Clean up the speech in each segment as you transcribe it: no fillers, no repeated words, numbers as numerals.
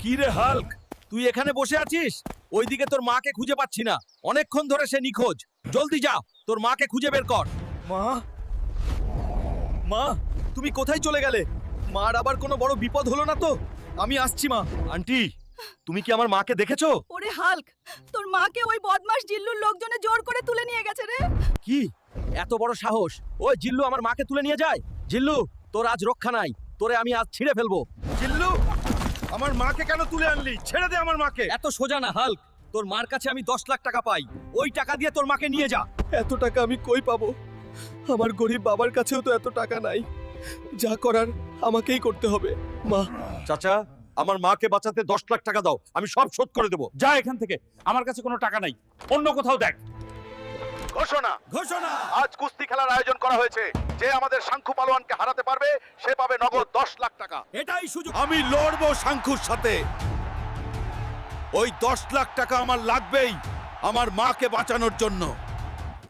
কি রে হাল্ক, তুই এখানে বসে আছিস? ওইদিকে তোর মাকে খুঁজে পাচ্ছি না, অনেকক্ষণ ধরে সে নিখোঁজ। জলদি যা, তোর মাকে খুঁজে বের কর। মা, মা, তুমি কোথায় চলে গেলে? মার আবার কোনো বড় বিপদ হলো না তো? আমি আসছি মা। আন্টি, তুমি কি আমার মাকে দেখেছো? ওরে হাল্ক, তোর মাকে ওই বদমাশ জিল্লুর লোকজনে জোর করে তুলে নিয়ে গেছে রে। কি এত বড় সাহস? ওই জিল্লু আমার মাকে তুলে নিয়ে যায়? জিল্লু, তোর আজ রক্ষা নাই, তোরে আমি আজ ছিঁড়ে ফেলবো। জিল্লু, আমার মাকে কেন তুলে আনলি? ছেড়ে দে আমার মাকে। এত সোজা না হাল্ক, তোর মার কাছে আমি 10 লাখ টাকা পাই, ওই টাকা দিয়ে তোর মাকে নিয়ে যা। এত টাকা আমি কই পাবো? আমার গরিব বাবার কাছেও তো এত টাকা নাই। যা করার আমাকেই করতে হবে। মা, চাচা, আমার মাকে বাঁচাতে 10 লাখ টাকা দাও, আমি সব শোধ করে দেবো। যা এখান থেকে, আমার কাছে কোনো টাকা নাই, অন্য কোথাও দেখ। ঘোষণা ঘোষণা! আজ কুস্তি খেলার আয়োজন করা হয়েছে। যে আমাদের শাঙ্খু পালোয়ানকে হারাতে পারবে সে পাবে নগদ 10 লাখ টাকা। এটাই সুযোগ। আমি লড়বো শাঙ্খুর সাথে। ওই 10 লাখ টাকা আমার লাগবেই আমার মাকে বাঁচানোর জন্য।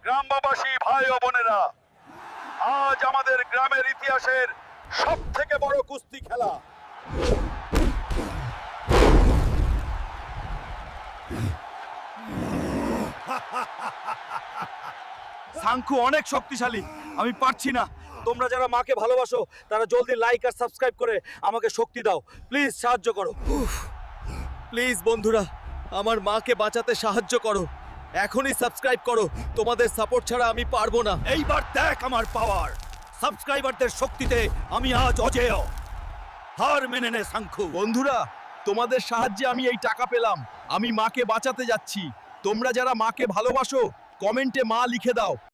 গ্রামবাসী ভাই ও বোনেরা, আজ আমাদের গ্রামের ইতিহাসের সবথেকে বড় কুস্তি খেলা। সাংখু অনেক শক্তিশালী, আমি পারছি না। তোমরা যারা মাকে ভালোবাসো তারা জলদি লাইক আর সাবস্ক্রাইব করে আমাকে শক্তি দাও, প্লিজ সাহায্য করো। প্লিজ বন্ধুরা, আমার মাকে বাঁচাতে সাহায্য করো। এখনই সাবস্ক্রাইব করো, তোমাদের সাপোর্ট ছাড়া আমি পারবো না। এইবার দেখ আমার পাওয়ার। সাবস্ক্রাইবারদের শক্তিতে আমি আজ অজেয়। হার মেনে নে সাংখু। বন্ধুরা, তোমাদের সাহায্যে আমি এই টাকা পেলাম। আমি মাকে বাঁচাতে যাচ্ছি। তোমরা যারা মাকে ভালোবাসো কমেন্টে মা লিখে দাও।